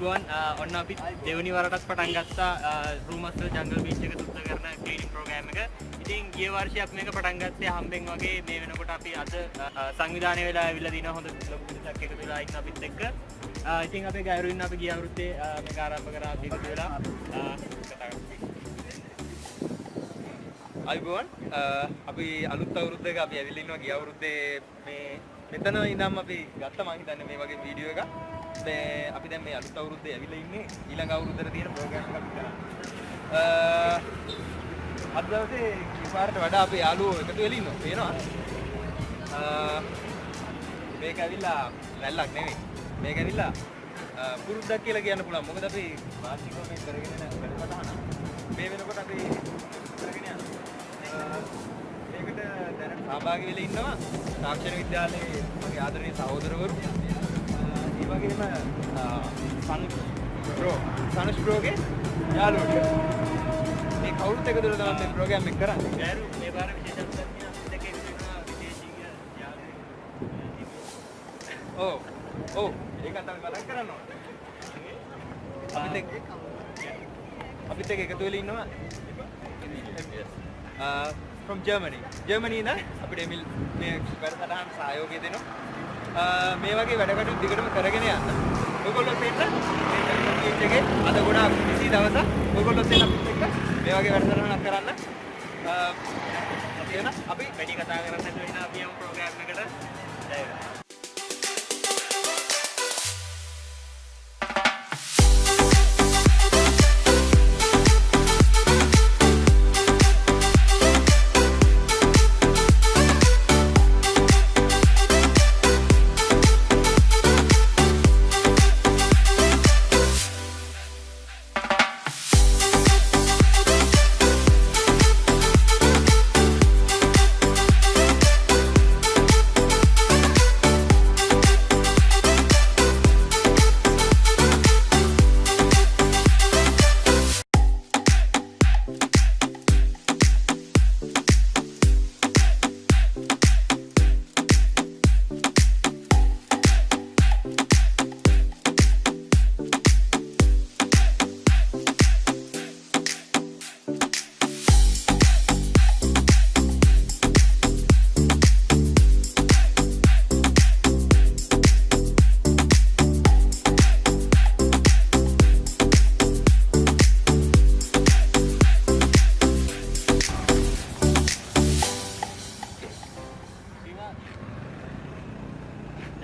අයිබෝන් ඔන්න අපි දෙවනි වරටත් පටන් ගත්තා Rumassala Jungle Beach එක සුද්ධ කරන ක්ලීනින් ප්‍රෝග්‍රෑම් එක. ඉතින් ගිය වර්ෂයේ අපි මේක පටන් ගත්තේ හම්බෙන් වගේ මේ වෙනකොට අපි අද සංවිධානය වෙලා ඇවිල්ලා දිනවා හොඳ ලොකු පිටක් එකතු වෙලා ඉන්න අපිත් එක්ක. ඉතින් අපේ ගෑරුවින් අපි ගිය අවුරුද්දේ මේක ආරම්භ කරා අපි එකතු වෙලා කතා කරමු. අයිබෝන් අපි අලුත් අවුරුද්දක අපි ඇවිල්ලා ඉන්නවා ගිය අවුරුද්දේ මේ මෙතන ඉඳන් අපි ගත්ත මම හිතන්නේ මේ වගේ වීඩියෝ එකක්. අපි දැන් මේ අලුත් අවුරුද්දේ ඇවිල්ලා ඉන්නේ ඊළඟ අවුරුද්දට තියෙන ප්‍රෝග්‍රෑම් එකක් කරන්න. අද දවසේ කීපාරට වඩා අපේ යාළුවෝ එකතු වෙලා ඉන්නවා. පේනවා? මේක ඇවිල්ලා රැල්ලක් නෙවෙයි. මේක ඇවිල්ලා පුරුද්දක් කියලා කියන්න පුළුවන්. මොකද අපි වාර්ෂිකව මේ කරගෙන යන වැඩසටහන මේ වෙනකොට අපි කරගෙන යනවා. මේකට දැනට සහභාගී වෙලා ඉන්නවා තාක්ෂණ විද්‍යාලයේ මගේ ආදරණීය සහෝදරවරු. ඒ වගේම Sanush Bro ගේ යාළුවෝ. මේ කවුරුත් එකතු වෙලා තමයි මේ ප්‍රෝග්‍රෑම් එක කරන්නේ. ගෑරු මේ පාර විශේෂත්වයක් තියෙනවා දෙකේ වෙනවා විදේශීය යාළුවෝ. ඔව් ඒක තමයි බලන් කරන්න ඕනේ. අපිත් එක්ක එකතු වෙලා ඉන්නවා from Germany ඉඳන් අපිට මේ වැඩසටහන සහයෝගය දෙනවා. මේ වගේ වැඩ කටයුතු දිගටම කරගෙන යන්න. ඔයගොල්ලෝ දෙන්න මේ එකේ අද ගොඩාක් busy දවසක්. ඔයගොල්ලෝ දෙන්න අපිත් එක්ක මේ වගේ වැඩසටහනක් කරන්න. අපි වැඩි කතා කරන්න නැතුව ඉන්න අපි යමු ප්‍රෝග්‍රෑම් එකට. ජය වේවා.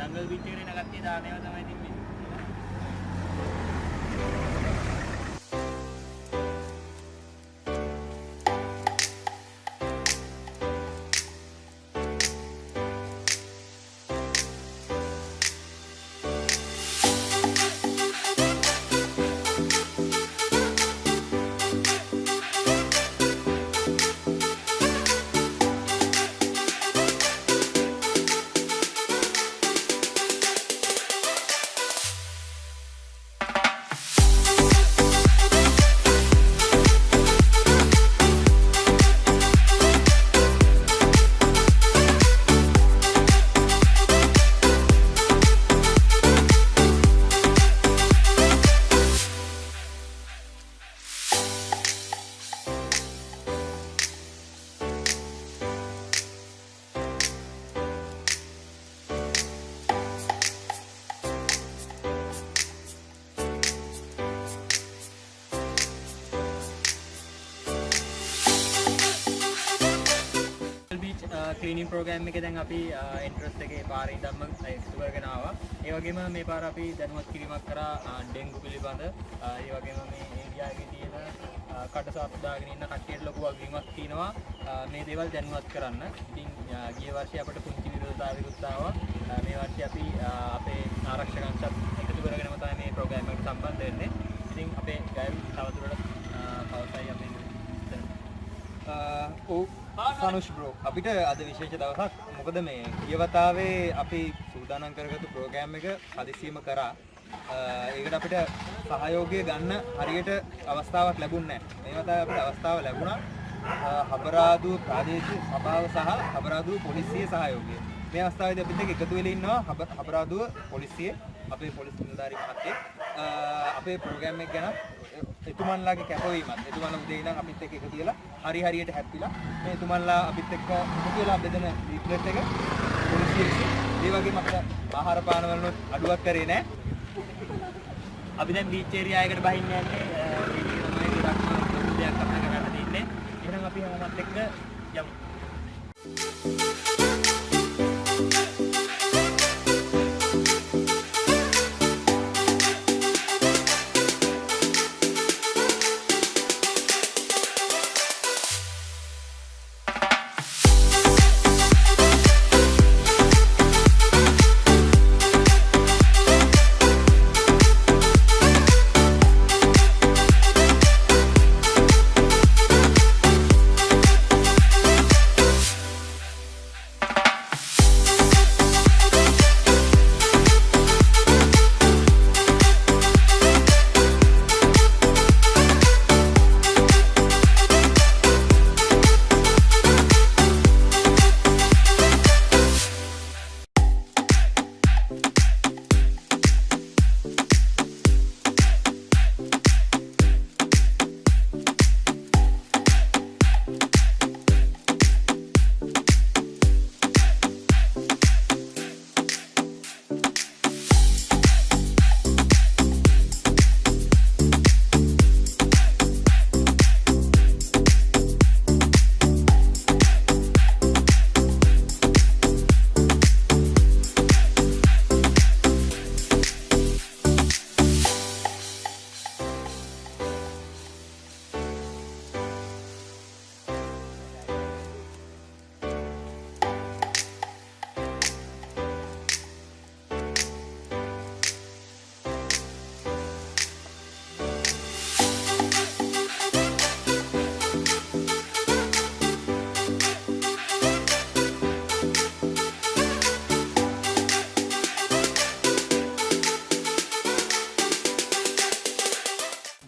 Jungle Beach එකේ නගත්තේ දානේව තමයි තින්නේ. ක්ලීනින් ප්‍රෝග්‍රෑම් එකේ දැන් අපි එන්ට්‍රන්ස් එකේ පාරේ ඉඳන්ම ඉස්සු කරගෙන ආවා. ඒ වගේම මේ පාර අපි දැනුවත් කිරීමක් කරා ඩෙන්ගු පිළිබඳ. ඒ වගේම මේ ඒරියා එකේ තියෙන කටසාප්පු දාගෙන ඉන්න කට්ටියට ලොකු වගකීමක් තියෙනවා මේ දේවල් දැනුවත් කරන්න. ඉතින් ගිය වර්ෂයේ අපිට පුංචි විරෝධතාවයකුත් ආවා. මේ වර්ෂයේ අපි අපේ ආරක්ෂකයන්ට එකතු කරගෙනම තමයි මේ ප්‍රෝග්‍රෑම් එකට සම්බන්ධ වෙන්නේ. ඉතින් අපේ ගෑවි තවදුරටත් පවසයි අපි Sanush Bro අපිට අද විශේෂ දවසක්. මොකද මේ ගියවතාවේ අපි සූදානම් කරගත්තු ප්‍රෝග්‍රෑම් එක හදිසියෙම කරා. ඒකට අපිට සහයෝගය ගන්න හරියට අවස්ථාවක් ලැබුණේ නැහැ. මේ වතාවේ අපිට අවස්ථාව ලැබුණා. හබරාදුව ප්‍රාදේශීය සභාව සහ හබරාදුව පොලිසිය සහයෝගය. මේ අවස්ථාවේදී අපිත් එක්ක එකතු වෙලා ඉන්නවා හබරාදුව පොලිසිය අපේ පොලිස් නිලධාරී මහත්තයෙක්. අපේ ප්‍රෝග්‍රෑම් එක ගැන එතුමන්ලාගේ කැපවීමත් එතුමන්ලා උදේ ඉඳන් අපිත් එක්ක එකතු වෙලා හරියට හැප්පිලා මේ එතුමන්ලා අපිත් එක්ක එකතු වෙලා බෙදෙන රිප්ලේට් එක පොලිසිය ඒ වගේම අපිට ආහාර පාන වලට අඩුවක් කරේ නැහැ. අපි දැන් බීච් ඒරියා එකට බහින්න යන්නේ තමයි ගොඩක් දෙයක් අපිට කරන්න තියෙන්නේ. එහෙනම් අපි හැමෝමත් එක්ක යමු.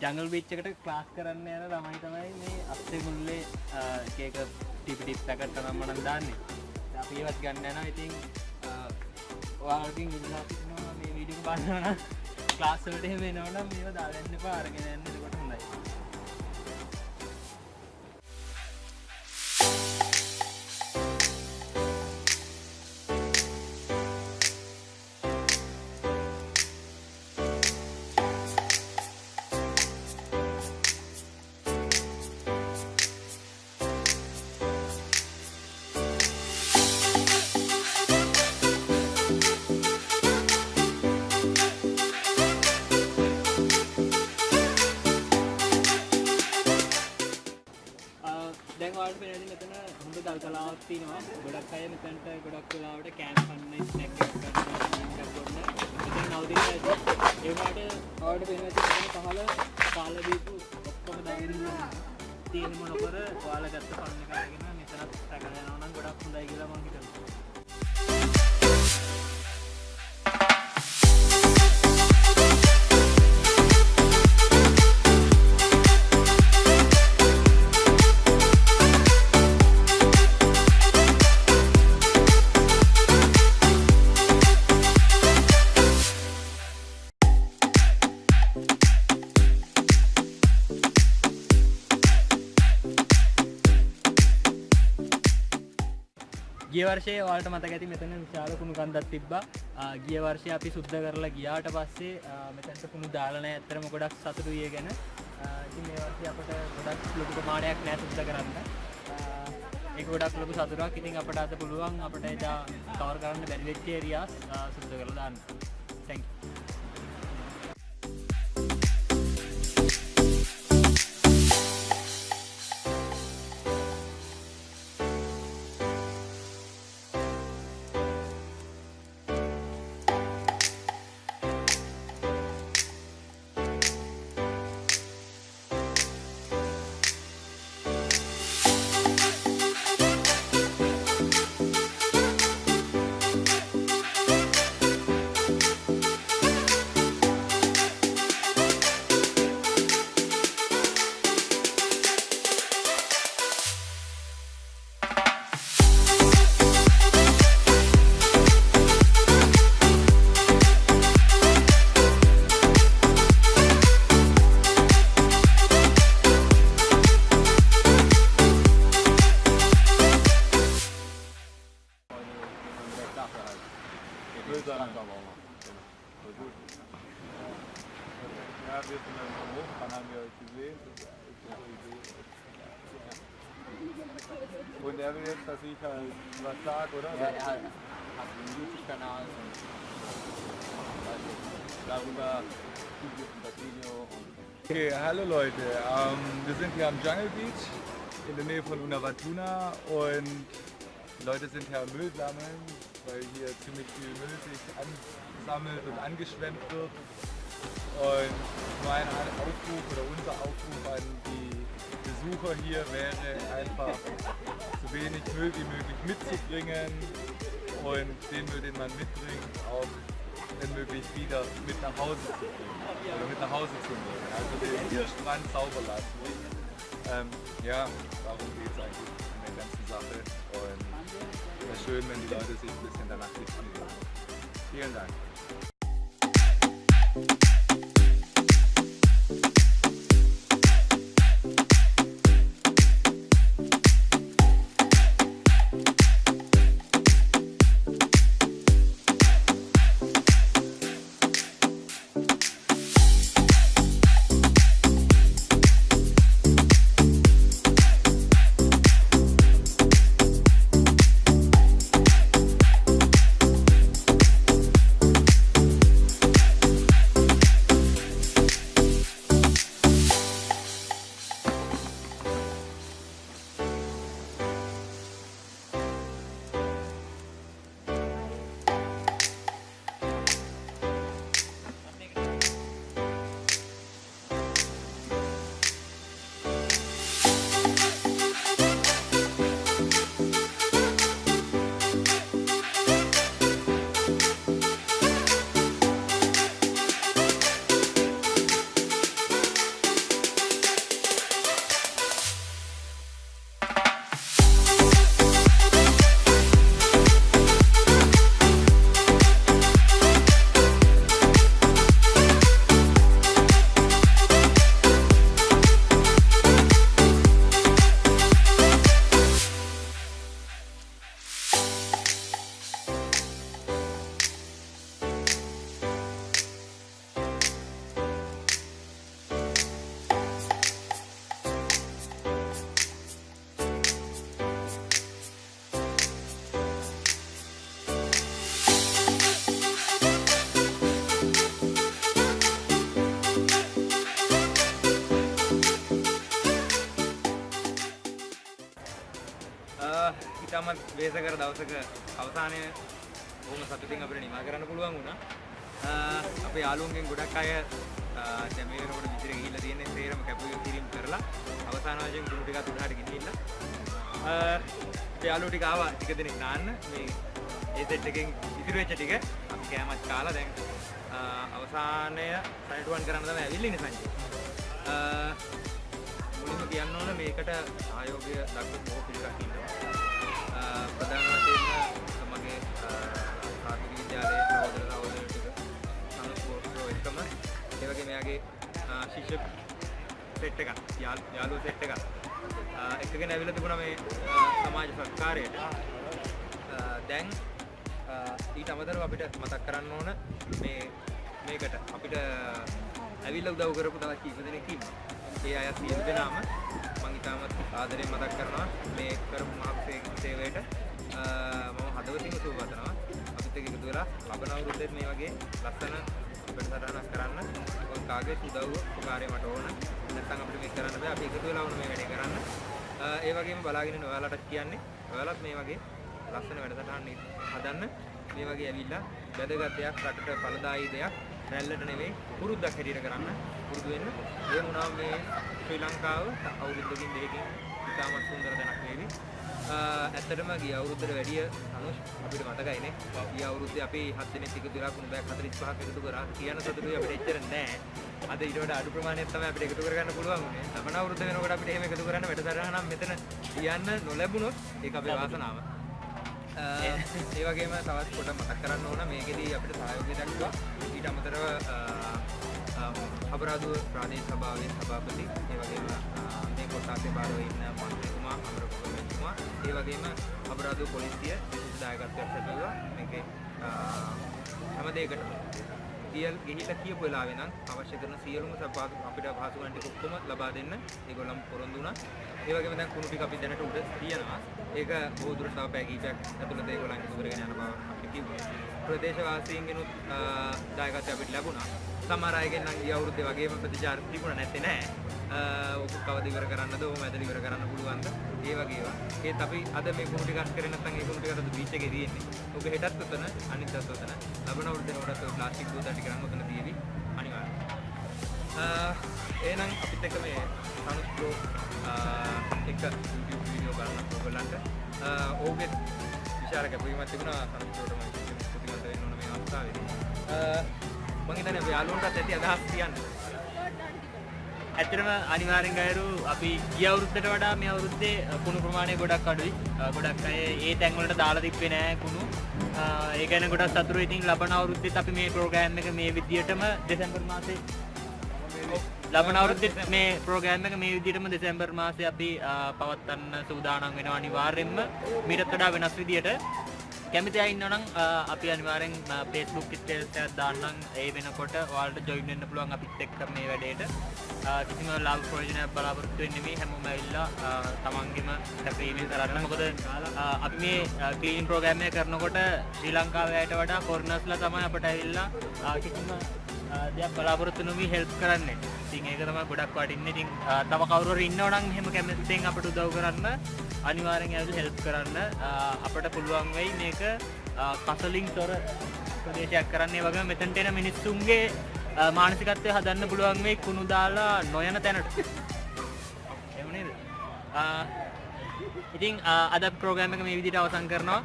ජංගල් බීච් එකට ක්ලාස් කරන්න යන ළමයි තමයි මේ අස්සේ මුල්ලේ එක ටිප් පැකට් නම් මම දාන්නේ. අපි ඒවත් ගන්න යනවා. ඉතින් ඔයාලකින් ඉල්ලා සිටිනවා මේ වීඩියෝ එක බලනවා නම් ක්ලාස් වලට එහෙම එනවා නම් මේවා දාලා යන්න එපා. අරගෙන යන්න. ඒකට හොඳයි. දැන් ඔයාලට පේනදී මෙතන හොඳ දල්කලාවක් තියෙනවා. ගොඩක් අය මෙතනට ගොඩක් වෙලාවට කැම්ප් කරන්න ස්නැක් එකක් ගන්න එකක් ගන්න. මෙතන නවතිලා ඇති. ඒ වුණාට ඔයාලට පේනවා මෙතන පහළ කාල දීපු ඔක්කොම දාගෙන තියෙන මොනකර ඔයාලා ගත්ත ෆන් එක අරගෙන මෙතනත් රැකගෙන යනවා නම් ගොඩක් හොඳයි කියලා මම හිතනවා. ගිය වර්ෂයේ ඔයාලට මතක ඇති මෙතන විශාල කුණු කන්දක් තිබ්බා. ගිය වර්ෂයේ අපි සුද්ධ කරලා ගියාට පස්සේ මෙතනට කුණු දාලා නැහැ. ඇත්තටම ගොඩක් සතුටුයි ඒ ගැන. ඉතින් මේ වර්ෂයේ අපිට ගොඩක් ලොකු ප්‍රමාණයක් නැහැ සුද්ධ කරන්න. ඒක ගොඩක් ලොකු සතුටක්. ඉතින් අපිට අද පුළුවන් අපිට එදා කවර් කරන්න බැරි වෙච්ච ඒරියාස් සුද්ධ කරලා දාන්න. Thank you. wir sind dann hoch, dann haben wir euch gesehen. Das ist eine Idee. Und er will jetzt, dass ich halt was sage, oder? Ja, er hat einen YouTube-Kanal und darüber das Video und Okay, hallo Leute. Wir sind hier am Jungle Beach in der Nähe von Unawatuna und die Leute sind hier am Müll sammeln, weil hier ziemlich viel Müll sich ansammelt und angeschwemmt wird. Und mein Aufruf oder unser Aufruf an die Besucher hier wäre einfach so wenig Müll wie möglich mitzubringen und den Müll, den man mitbringt, auch wenn möglich wieder mit nach Hause zu bringen oder mit nach Hause zu nehmen. Also den Strand sauber lassen. Ja, darum geht es eigentlich in der ganzen Sache und es wäre schön, wenn die Leute sich ein bisschen danach richten würden. Vielen Dank. ඉතාමත් වේසකර දවසක අවසානයේ බොහොම සතුටින් අපිට නිමා කරන්න පුළුවන් වුණා. අපේ යාළුවන්ගෙන් ගොඩක් අය දැන් මේ වෙනකොට විසිර ගිහිල්ලා තියෙන්නේ සේරම කැපුවේ කිරීම කරලා අවසාන වශයෙන් ගුරු ටිකක් උඩහට ගෙනිහිල්ලා. අපේ යාළුවෝ ටික ආවා ටික දෙනෙක් නාන්න මේ ඒ සෙට් එකෙන් ඉතිරි වෙච්ච ටික අපි කෑමත් කාලා දැන් අවසානය සනිටුවන් කරන්න තමයි ඇවිල්ලා ඉන්නේ සංජය. මුලින්ම කියන්න ඕන මේකට ආයෝගය දක්වපු බොහෝ පිළිගක් ඉන්නවා. ප්‍රධාන වශයෙන්ම තමගේ සාහිත්‍ය විද්‍යාලයේ සහෝදර ටික සනුෂ් බෝ එකම ඒ වගේ මෙයාගේ ශිෂ්‍ය සෙට් එකක් යාළුවෝ සෙට් එකක් එකගෙන ඇවිල්ලා තිබුණා මේ සමාජ සත්කාරයට. දැන් ඊට අමතරව අපිට මතක් කරන්න ඕන මේකට අපිට ඇවිල්ලා උදව් කරපු තවත් කීප දෙනෙක් ඉන්නවා. ඒ අය සියලු දෙනාම මම ඉතාමත් ආදරයෙන් මතක් කරනවා මේ කරපු මහත් සේවයට. මම හදවතින්ම සුබ පතනවා. අපිත් එක්ක එකතු වෙලා ලබන අවුරුද්දේ මේ වගේ ලස්සන වැඩසටහනක් කරන්න. ඔය කාගේ උදව්ව උපකාරය මට ඕන. නැත්නම් අපිට මේක කරන්න බෑ. අපි එකතු වෙලා වුණ මේ වැඩේ කරන්න. ඒ වගේම බලාගෙන ඉන්න ඔයාලට කියන්නේ ඔයාලත් මේ වගේ ලස්සන වැඩසටහන් හදන්න. මේ වගේ ඇවිල්ලා වැදගත් දෙයක් රටට ඵලදායී දෙයක් රැල්ලට නෙවෙයි පුරුද්දක් හැටියට කරන්න පුරුදු වෙන්න. ඒ වුණාම මේ ශ්‍රී ලංකාව අවුරුද්දකින් දෙකකින් ඉතාමත් සුන්දර තැනක් වේවි. ඇත්තටම ගිය අවුරුද්දට වැඩිය අනුෂ් අපිට මතකයිනේ. ගිය අවුරුද්දේ අපි 7 දිනක් එකතු වෙලා කුණු බෑග් 45ක් එකතු කරා. කියන සතුටුයි අපිට එච්චර නෑ. අද ඊට වඩා අඩු ප්‍රමාණයක් තමයි අපිට එකතු කරගන්න පුළුවන් උනේ. ලබන අවුරුද්ද වෙනකොට අපිට එහෙම එකතු කරන්න වැඩසටහනක් මෙතන කියන්න නොලැබුණොත් ඒක අපේ වාසනාව. ඒ වගේම තවත් කොට මතක් කරන්න ඕන මේකෙදී අපිට සහයෝගය දක්වලා ඊට අමතරව අපරාධ ප්‍රාදේශීය සභාවේ සභාපති ඒ වගේම මේ කොටසේ බාරව ඉන්න මන්ත්‍රීතුමා අමරකෝමතුමා ඒ වගේම අපරාධ පොලිසිය විශේෂ දායකත්වයක් ලැබුවා මේකේ හැම දෙයකටම ගිහිල්ලා කියපු වෙලාවේ නම් අවශ්‍ය කරන සියලුම අපිට පහසුකම් ටික ඔක්කොම ලබා දෙන්න ඒගොල්ලන් පොරොන්දු වුණා. ඒ වගේම දැන් කුණු ටික අපි දැනට උඩ තියනවා. ඒක බොහෝ දුරට තව පැය කිහිපයක් ඇතුළත ඒගොල්ලන් ඉදිරි කරගෙන යන බව අපි කිව්වා. ප්‍රදේශවාසීන්ගෙනුත් දායකත්වය අපිට ලැබුණා. සමහර අයගෙන් නම් ගිය අවුරුද්දේ වගේම ප්‍රතිචාර තිබුණා නැත්තේ නෑ. ඔක කවද ඉවර කරන්නද ඕම ඇදලා ඉවර කරන්න පුළුවන්ද ඒ වගේ ඒවා. ඒත් අපි අද මේ කුණු ටික අස් කරේ නැත්නම් ඒ කුණු ටික අද බීච් එකේ තියෙන්නේ. ඔබ හෙටත් උතන අනිත් දවස් උතන ලබන අවුරුද්දේ උඩට ප්ලාස්ටික් බෝතල් ටික නම් උතන තියෙවි අනිවාර්යයෙන්. එහෙනම් අපිත් එක්ක මේ සනුෂ් බ්‍රෝ එක YouTube වීඩියෝ බලන්න ඔයගොල්ලන්ට ඕගේ විචාර කැපවීමක් තිබුණා සනුෂ් බ්‍රෝට මම ප්‍රතිගත වෙන්න ඕන මේ අවස්ථාවේදී. මම හිතන්නේ අපි යාළුවන්ටත් ඇති අදහස් කියන්න. ඇත්තටම අනිවාර්යෙන් ගයරු අපි ගිය අවුරුද්දට වඩා මේ අවුරුද්දේ කුණු ප්‍රමාණය ගොඩක් අඩුයි. ගොඩක් අය ඒ තැන් වලට දාලා තිබ්බේ නෑ කුණු. ඒ ගැන ගොඩක් සතුටුයි. ඉතින් ලබන අවුරුද්දෙත් අපි මේ ප්‍රෝග්‍රෑම් එක මේ විදියටම දෙසැම්බර් මාසේ ලබන අවුරුද්දෙත් මේ ප්‍රෝග්‍රෑම් එක මේ විදියටම දෙසැම්බර් මාසේ අපි පවත්වන්න සූදානම් වෙනවා අනිවාර්යෙන්ම. මීටත් වඩා වෙනස් විදියට කැමති අය ඉන්නවා නම් අපි අනිවාර්යෙන් Facebook ස්ටේටස් එකක් දාන්නම්. ඒ වෙනකොට ඔයාලට ජොයින් වෙන්න පුළුවන් අපිත් එක්ක මේ වැඩේට. කිසිම ලාභ ප්‍රයෝජනයක් බලාපොරොත්තු වෙන්නේ නෙමෙයි. හැමෝම ඇවිල්ලා තමන්ගෙම කැපවීමෙන් කරන්න. මොකද අපි මේ ක්ලීනින් ප්‍රෝග්‍රෑම් එක කරනකොට ශ්‍රී ලංකාවේ අයට වඩා ෆොරිනර්ස්ලා තමයි අපට ඇවිල්ලා කිසිම දෙයක් බලාපොරොත්තු නොවි හෙල්ප් කරන්නේ. ඉතින් ඒක තමයි ගොඩක් වටින්නේ. ඉතින් තව කවුරු හරි ඉන්නවා නම් එහෙම කැමතිෙන් අපට උදව් කරන්න අනිවාර්යෙන් ඇවිල්ලා හෙල්ප් කරන්න. අපට පුළුවන් වෙයි මේක කසලින් තොර ප්‍රදේශයක් කරන්න. ඒ වගේම මෙතනට එන මිනිස්සුන්ගේ මානසිකත්වය හදන්න පුළුවන් වෙයි කුණු දාලා නොයන තැනට. එහෙම නේද? ඉතින් අද ප්‍රෝග්‍රෑම් එක මේ විදිහට අවසන් කරනවා.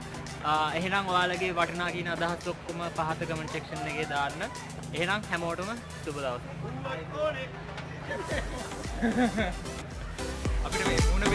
එහෙනම් ඔයාලගේ වටිනා කියන අදහස් ඔක්කොම පහත කමෙන්ට් සෙක්ෂන් එකේ දාන්න. එහෙනම් හැමෝටම සුබ දවසක්. අපිට මේ මුණ